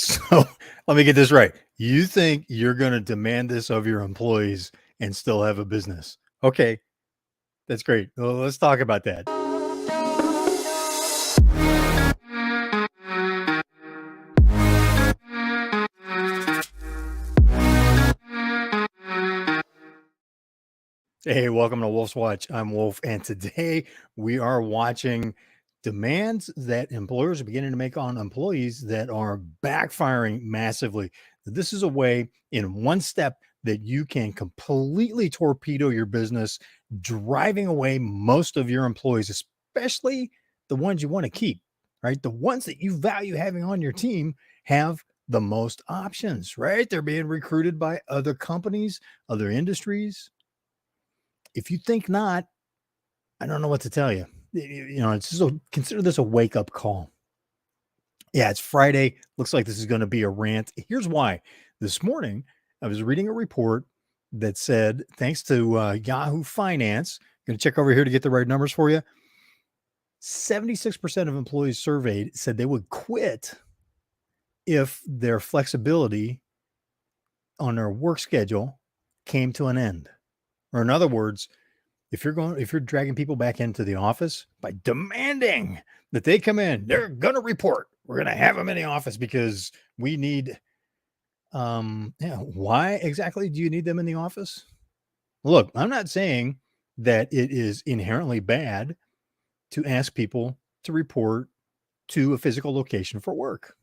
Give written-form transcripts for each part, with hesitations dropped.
So let me get this right. You think you're going to demand this of your employees and still have a business? Okay, that's great. Well, let's talk about that. Hey, welcome to Wolf's Watch. I'm Wolf, and today we are watching demands that employers are beginning to make on employees that are backfiring massively. This is a way, in one step, that you can completely torpedo your business, driving away most of your employees, especially the ones you want to keep, right? The ones that you value having on your team have the most options, right? They're being recruited by other companies, other industries. If you think not, I don't know what to tell you. It's just consider this a wake up call. Yeah, it's Friday. Looks like this is going to be a rant. Here's why. This morning, I was reading a report that said, thanks to Yahoo Finance, going to check over here to get the right numbers for you. 76% of employees surveyed said they would quit if their flexibility on their work schedule came to an end. Or in other words, if you're dragging people back into the office by demanding that they come in, they're going to report. We're going to have them in the office because we need, why exactly do you need them in the office? Look, I'm not saying that it is inherently bad to ask people to report to a physical location for work.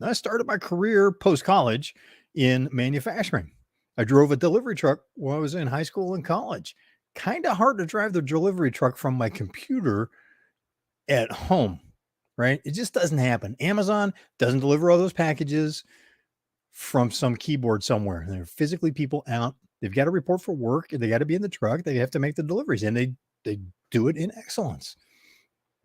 I started my career post-college in manufacturing. I drove a delivery truck when I was in high school and college. Kind of hard to drive the delivery truck from my computer at home, right? It just doesn't happen. Amazon doesn't deliver all those packages from some keyboard somewhere. There are physically people out. They've got to report for work. They got to be in the truck. They have to make the deliveries, and they do it in excellence.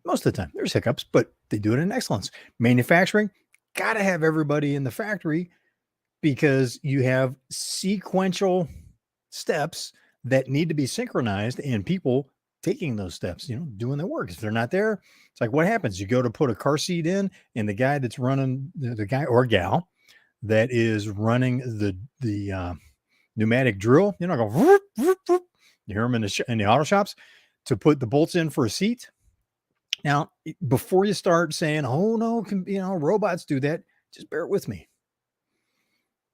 Most of the time, there's hiccups, but they do it in excellence. Manufacturing, got to have everybody in the factory because you have sequential steps that need to be synchronized and people taking those steps, doing their work. If they're not there, it's like, what happens? You go to put a car seat in, and the guy that's running, the guy or gal that is running the pneumatic drill, go whoop, whoop, whoop. You hear them in the auto shops to put the bolts in for a seat. Now, before you start saying, oh no, robots do that, just bear with me.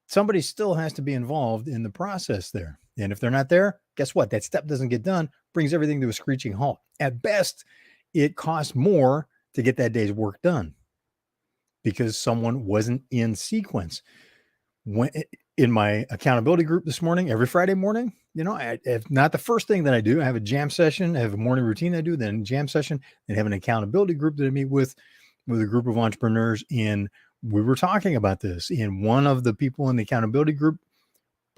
Somebody still has to be involved in the process there. And if they're not there, guess what? That step doesn't get done, brings everything to a screeching halt. At best, it costs more to get that day's work done because someone wasn't in sequence. In my accountability group this morning, every Friday morning, if not the first thing that I do, I have a jam session, I have a morning routine I do, then jam session, and have an accountability group that I meet with a group of entrepreneurs. And we were talking about this, and one of the people in the accountability group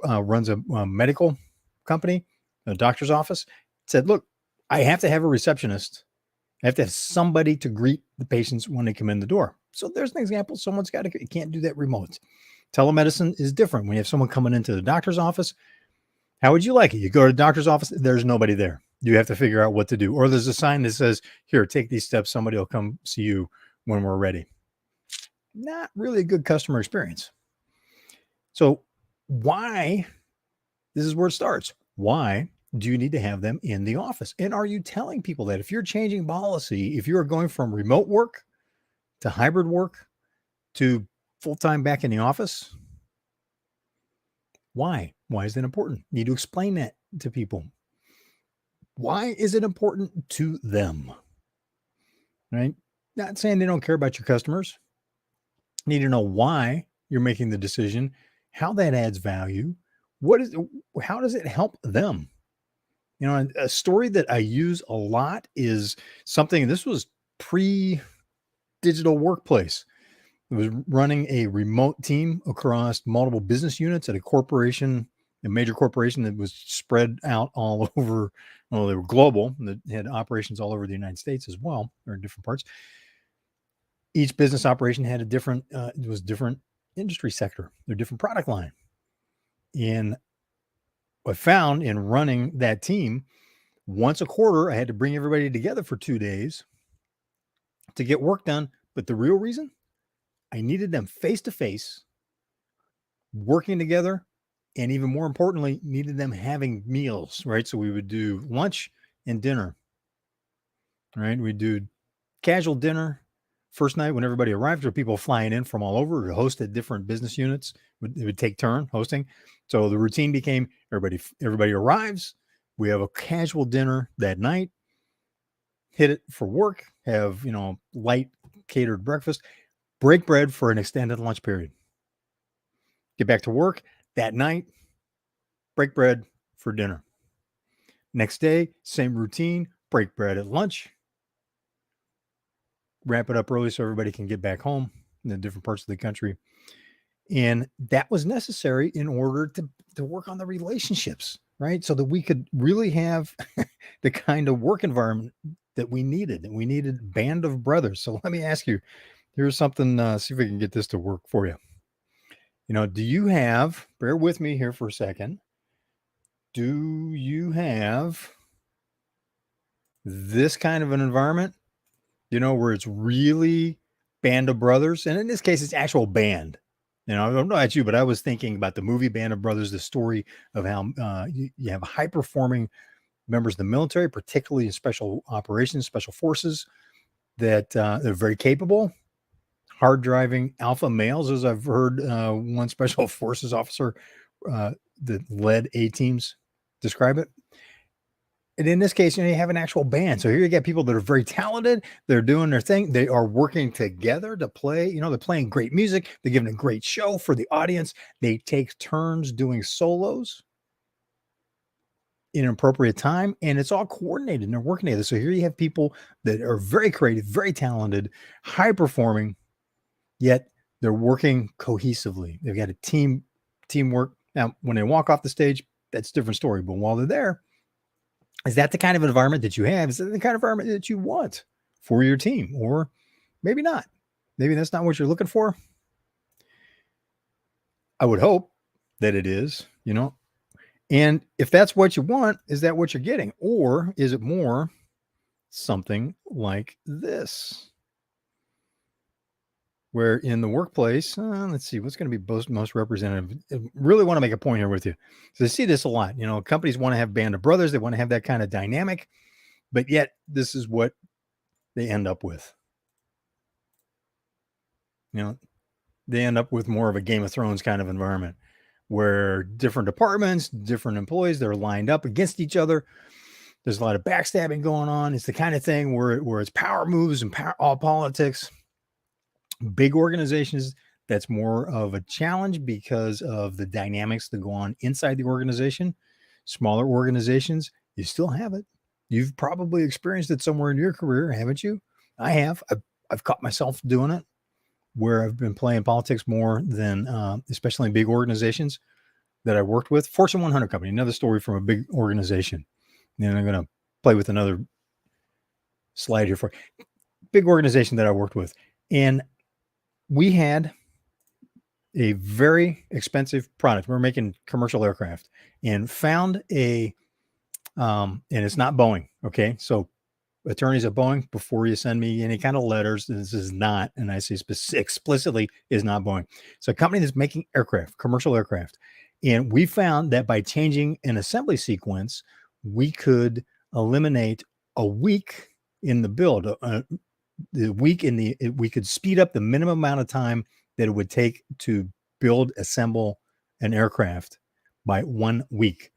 runs a medical company, a doctor's office, said, look, I have to have a receptionist. I have to have somebody to greet the patients when they come in the door. So there's an example. Someone's got to, you can't do that remote. Telemedicine is different. When you have someone coming into the doctor's office, how would you like it? You go to the doctor's office, there's nobody there. You have to figure out what to do. Or there's a sign that says, here, take these steps. Somebody will come see you when we're ready. Not really a good customer experience. So why, this is where it starts. Why do you need to have them in the office? And are you telling people that if you're changing policy, if you're going from remote work to hybrid work to full-time back in the office, why? Why is that important? You need to explain that to people. Why is it important to them? Right? Not saying they don't care about your customers. You need to know why you're making the decision, how that adds value. How does it help them? A story that I use a lot is something, this was pre-digital workplace. It was running a remote team across multiple business units at a major corporation that was spread out all over. Well, they were global. They had operations all over the United States as well, or in different parts. Each business operation had different industry sector, their different product line. And I found in running that team, once a quarter, I had to bring everybody together for 2 days to get work done. But the real reason, I needed them face to face, working together, and even more importantly, needed them having meals, right? So we would do lunch and dinner, right? We'd do casual dinner first night when everybody arrived, or people flying in from all over to host at different business units. It would take turn hosting. So the routine became everybody arrives. We have a casual dinner that night, hit it for work, have, light catered breakfast, break bread for an extended lunch period, get back to work that night, break bread for dinner. Next day, same routine, break bread at lunch, wrap it up early so everybody can get back home in the different parts of the country. And that was necessary in order to work on the relationships, right? So that we could really have the kind of work environment that we needed. And we needed band of brothers. So let me ask you, here's something, see if we can get this to work for you. Do you have, bear with me here for a second. Do you have this kind of an environment, where it's really band of brothers? And in this case, it's actual band. I don't know about you, but I was thinking about the movie Band of Brothers, the story of how you have high performing members of the military, particularly in special operations, special forces, that they're very capable, hard driving alpha males, as I've heard one special forces officer that led A teams describe it. And in this case, you have an actual band. So here you get people that are very talented. They're doing their thing. They are working together to play. They're playing great music. They're giving a great show for the audience. They take turns doing solos in an appropriate time, and it's all coordinated and they're working together. So here you have people that are very creative, very talented, high performing, yet they're working cohesively. They've got a teamwork. Now, when they walk off the stage, that's a different story. But while they're there, is that the kind of environment that you have? Is that the kind of environment that you want for your team? Or maybe not. Maybe that's not what you're looking for. I would hope that it is, And if that's what you want, is that what you're getting? Or is it more something like this? Where in the workplace, let's see, what's going to be most representative? I really want to make a point here with you. So I see this a lot. Companies want to have band of brothers. They want to have that kind of dynamic, but yet this is what they end up with. They end up with more of a Game of Thrones kind of environment where different departments, different employees, they're lined up against each other. There's a lot of backstabbing going on. It's the kind of thing where it's power moves and all politics. Big organizations, that's more of a challenge because of the dynamics that go on inside the organization. Smaller organizations, you still have it. You've probably experienced it somewhere in your career, haven't you? I have. I've caught myself doing it where I've been playing politics more than, especially in big organizations that I worked with. Fortune 100 company, another story from a big organization. And I'm going to play with another slide here for big organization that I worked with. And we had a very expensive product. We're making commercial aircraft and found and it's not Boeing. Okay. So attorneys at Boeing, before you send me any kind of letters, this is not, and I say explicitly, is not Boeing. So a company that's making aircraft, commercial aircraft. And we found that by changing an assembly sequence, we could eliminate a week in the build, we could speed up the minimum amount of time that it would take to build, assemble an aircraft by 1 week.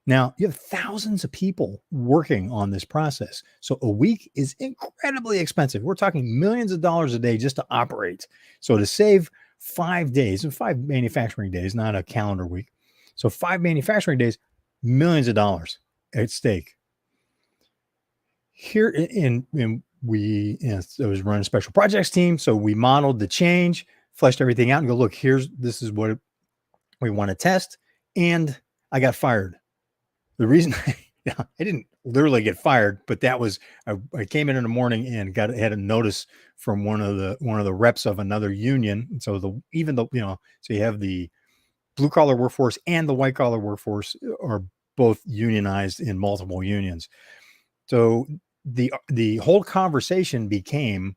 Now, you have thousands of people working on this process. So a week is incredibly expensive. We're talking millions of dollars a day just to operate. So to save 5 days, and 5 manufacturing days, not a calendar week. So 5 manufacturing days, millions of dollars at stake. Here I was running a special projects team. So we modeled the change, fleshed everything out and go, look, this is what we want to test. And I got fired. The reason I didn't literally get fired, but that was, I came in the morning and had a notice from one of the reps of another union. And so so you have the blue collar workforce and the white collar workforce are both unionized in multiple unions. So the whole conversation became,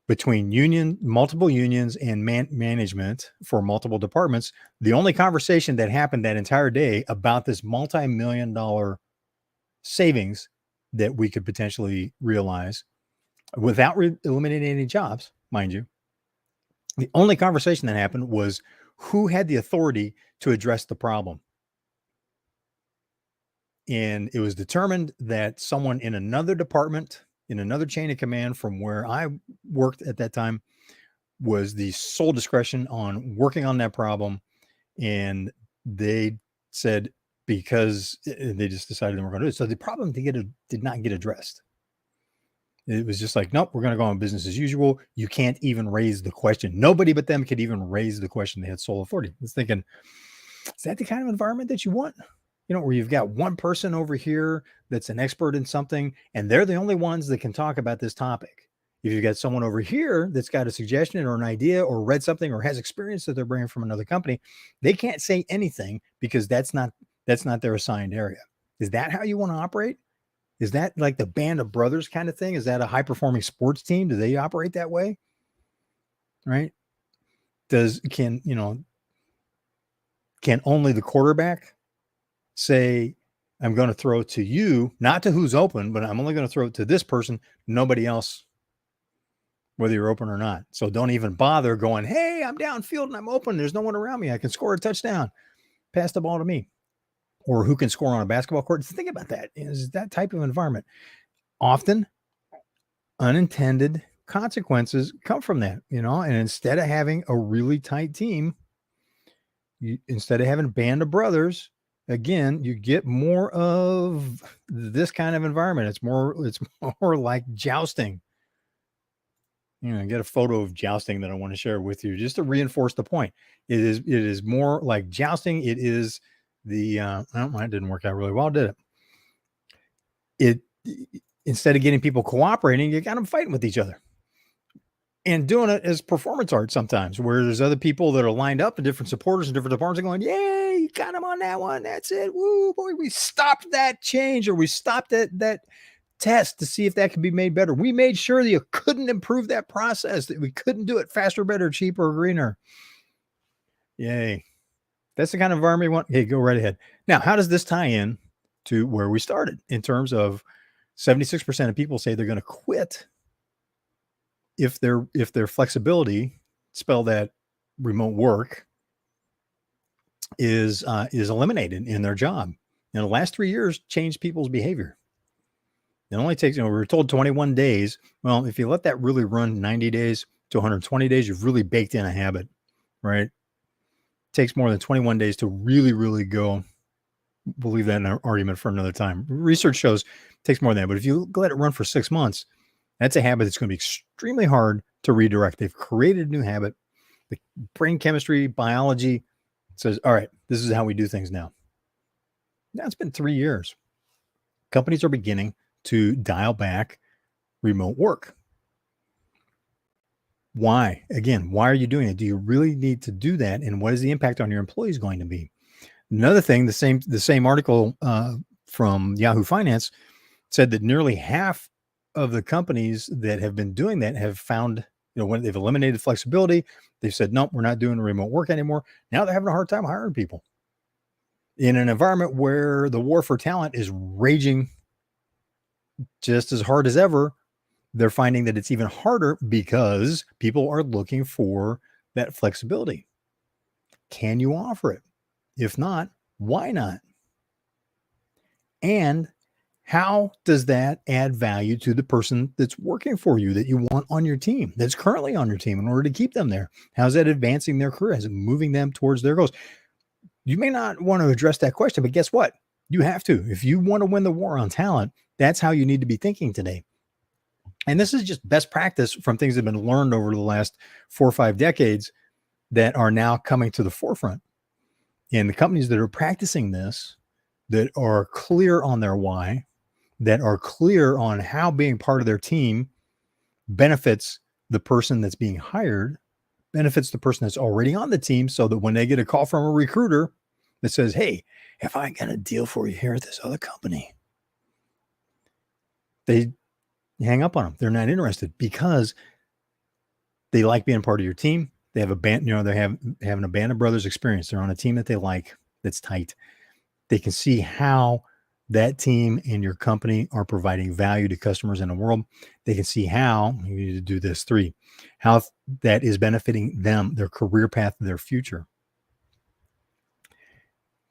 between multiple unions and management for multiple departments. The only conversation that happened that entire day about this multi-million-dollar savings that we could potentially realize without eliminating any jobs, mind you. The only conversation that happened was who had the authority to address the problem. And it was determined that someone in another department, in another chain of command from where I worked at that time, was the sole discretion on working on that problem. And they said, because they just decided they were going to do it. So the problem did not get addressed. It was just like, nope, we're going to go on business as usual. You can't even raise the question. Nobody but them could even raise the question. They had sole authority. I was thinking, is that the kind of environment that you want? Where you've got one person over here that's an expert in something, and they're the only ones that can talk about this topic. If you've got someone over here that's got a suggestion or an idea or read something or has experience that they're bringing from another company, they can't say anything because that's not their assigned area. Is that how you want to operate? Is that like the band of brothers kind of thing? Is that a high-performing sports team? Do they operate that way? Right? Can only the quarterback say, I'm going to throw to you, not to who's open, but I'm only going to throw it to this person, nobody else, whether you're open or not. So don't even bother going, hey, I'm downfield and I'm open. There's no one around me. I can score a touchdown. Pass the ball to me. Or who can score on a basketball court. Think about that. Is that type of environment. Often unintended consequences come from that, and instead of having a really tight team, instead of having a band of brothers, again, you get more of this kind of environment. It's more like jousting. I get a photo of jousting that I want to share with you just to reinforce the point. It is more like jousting. It is the it didn't work out really well, did it? Instead of getting people cooperating, you got them fighting with each other. And doing it as performance art sometimes, where there's other people that are lined up and different supporters and different departments are going, yay, you got him on that one. That's it. Woo, boy, we stopped that change, or we stopped that test to see if that could be made better. We made sure that you couldn't improve that process, that we couldn't do it faster, better, cheaper, greener. Yay. That's the kind of environment we want. Hey, go right ahead. Now, how does this tie in to where we started in terms of 76% of people say they're going to quit if their flexibility, spell that remote work, is eliminated in their job. In the last 3 years, changed people's behavior. It only takes, we were told 21 days. Well, if you let that really run 90 days to 120 days, you've really baked in a habit, right? It takes more than 21 days to really, really go. We'll leave that in an argument for another time. Research shows it takes more than that. But if you let it run for 6 months, that's a habit that's going to be extremely hard to redirect. They've created a new habit. The brain chemistry, biology says, all right, this is how we do things now. Now it's been 3 years. Companies are beginning to dial back remote work. Why? Again, why are you doing it? Do you really need to do that? And what is the impact on your employees going to be? Another thing, the same article from Yahoo Finance said that nearly half of the companies that have been doing that have found, when they've eliminated flexibility, they've said, nope, we're not doing remote work anymore. Now they're having a hard time hiring people. In an environment where the war for talent is raging just as hard as ever, they're finding that it's even harder because people are looking for that flexibility. Can you offer it? If not, why not? And how does that add value to the person that's working for you, that you want on your team, that's currently on your team, in order to keep them there? How's that advancing their career? Is it moving them towards their goals? You may not want to address that question, but guess what? You have to. If you want to win the war on talent, that's how you need to be thinking today. And this is just best practice from things that have been learned over the last 4 or 5 decades that are now coming to the forefront. And the companies that are practicing this, that are clear on their why, that are clear on how being part of their team benefits the person that's being hired, benefits the person that's already on the team, so that when they get a call from a recruiter that says, hey, if I got a deal for you here at this other company, they hang up on them. They're not interested, because They like being part of your team. They have a band, they have having a band of brothers experience. They're on a team that they like, that's tight. They can see how that team and your company are providing value to customers in the world. They can see how, you need to do this 3, how that is benefiting them, their career path, their future.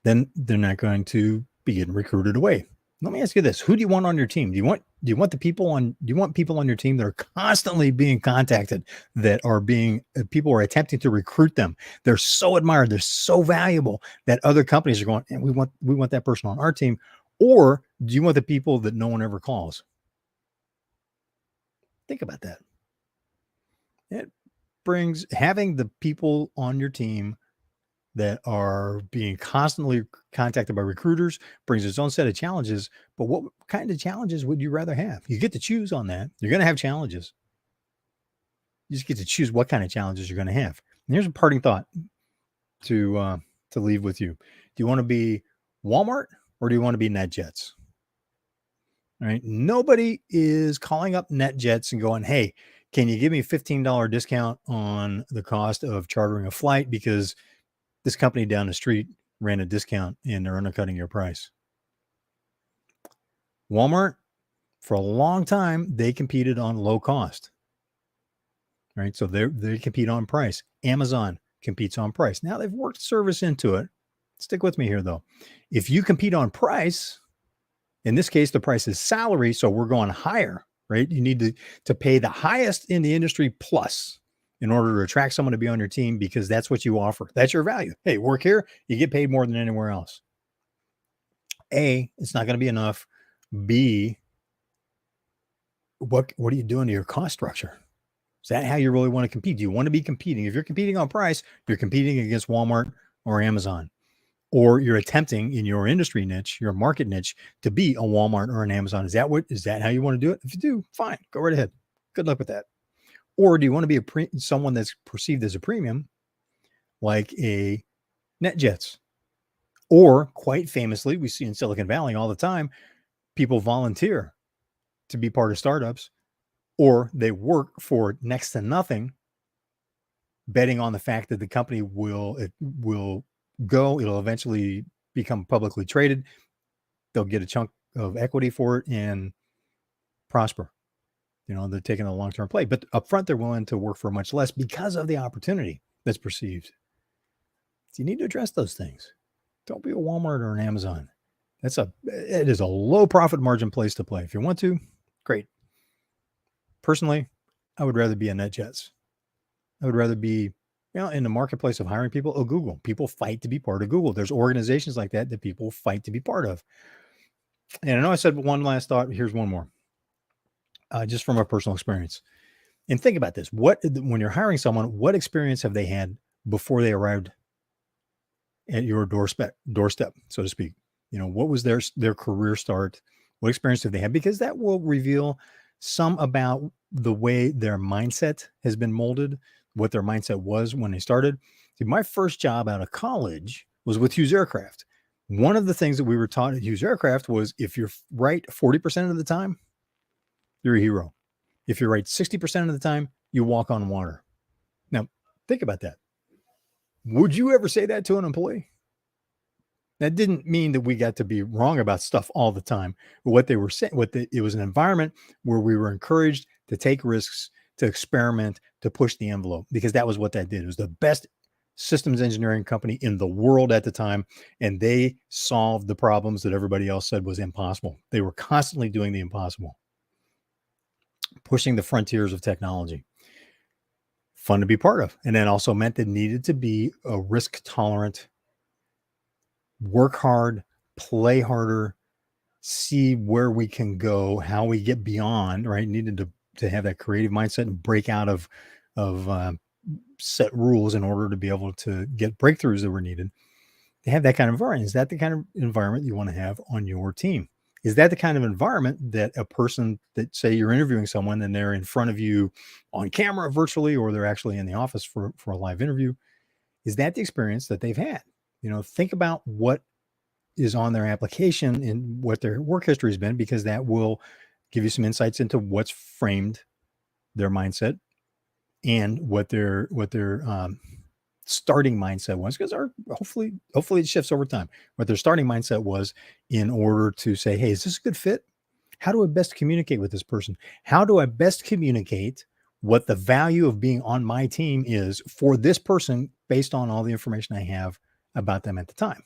Then they're not going to be getting recruited away. Let me ask you this: who do you want on your team? Do you want people on your team that are constantly being contacted, that are being people are attempting to recruit them? They're so admired, they're so valuable that other companies are going, and we want that person on our team. Or do you want the people that no one ever calls? Think about that. It brings having the people on your team that are being constantly contacted by recruiters brings its own set of challenges. But what kind of challenges would you rather have? You get to choose on that. You're going to have challenges. You just get to choose what kind of challenges you're going to have. And here's a parting thought to leave with you. Do you want to be Walmart or do you want to be NetJets? All right. Nobody is calling up NetJets and going, hey, can you give me a $15 discount on the cost of chartering a flight because this company down the street ran a discount and they're undercutting your price? Walmart, for a long time, they competed on low cost, right? So they compete on price. Amazon competes on price. Now they've worked service into it. Stick with me here, though. If you compete on price, in this case, the price is salary, so we're going higher, right? You need to pay the highest in the industry plus in order to attract someone to be on your team, because that's what you offer. That's your value. Hey, work here, you get paid more than anywhere else. A, it's not going to be enough. B, what are you doing to your cost structure? Is that how you really want to compete? Do you want to be competing? If you're competing on price, you're competing against Walmart or Amazon, or you're attempting in your industry niche, your market niche, to be a Walmart or an Amazon. Is that how you want to do it? If you do, fine, go right ahead. Good luck with that. Or do you want to be someone that's perceived as a premium, like a NetJets? Or quite famously, we see in Silicon Valley all the time, people volunteer to be part of startups, or they work for next to nothing, betting on the fact that the company will go, it'll eventually become publicly traded. They'll get a chunk of equity for it and prosper. They're taking a long-term play, but up front, they're willing to work for much less because of the opportunity that's perceived. So you need to address those things. Don't be a Walmart or an Amazon. It is a low profit margin place to play. If you want to, great. Personally, I would rather be a NetJets. I would rather be, in the marketplace of hiring people, Google. People fight to be part of Google. There's organizations like that people fight to be part of. And I know I said one last thought. Here's one more. Just from a personal experience. And think about this. When you're hiring someone, what experience have they had before they arrived at your doorstep, so to speak? What was their career start? What experience have they had? Because that will reveal some about the way their mindset has been molded, what their mindset was when they started. See, my first job out of college was with Hughes Aircraft. One of the things that we were taught at Hughes Aircraft was if you're right 40% of the time, you're a hero. If you're right 60% of the time, you walk on water. Now, think about that. Would you ever say that to an employee? That didn't mean that we got to be wrong about stuff all the time. But what they were saying, it was an environment where we were encouraged to take risks, to experiment, to push the envelope, because that was what that did. It was the best systems engineering company in the world at the time, and they solved the problems that everybody else said was impossible. They were constantly doing the impossible, pushing the frontiers of technology. Fun to be part of. And that also meant that needed to be a risk tolerant, work hard, play harder, see where we can go, how we get beyond, right? Needed to have that creative mindset and break out of set rules in order to be able to get breakthroughs that were needed. To have that kind of environment. Is that the kind of environment you want to have on your team? Is that the kind of environment that a person that, say you're interviewing someone and they're in front of you on camera virtually, or they're actually in the office for a live interview, is that the experience that they've had? Think about what is on their application and what their work history has been, because that will give you some insights into what's framed their mindset and what their starting mindset was, because hopefully it shifts over time. What their starting mindset was in order to say, hey, is this a good fit? How do I best communicate with this person? How do I best communicate what the value of being on my team is for this person based on all the information I have about them at the time?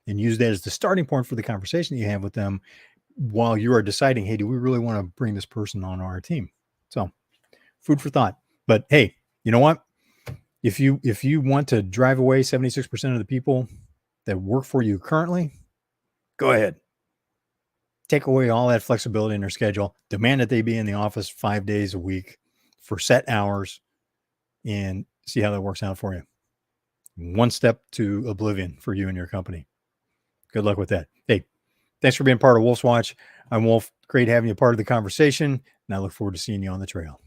And use that as the starting point for the conversation that you have with them while you are deciding, hey, do we really want to bring this person on our team? So food for thought. But hey, you know what? If you want to drive away 76% of the people that work for you currently, go ahead. Take away all that flexibility in their schedule. Demand that they be in the office 5 days a week for set hours, and see how that works out for you. One step to oblivion for you and your company. Good luck with that. Hey, thanks for being part of Wolf's Watch. I'm Wolf. Great having you part of the conversation, and I look forward to seeing you on the trail.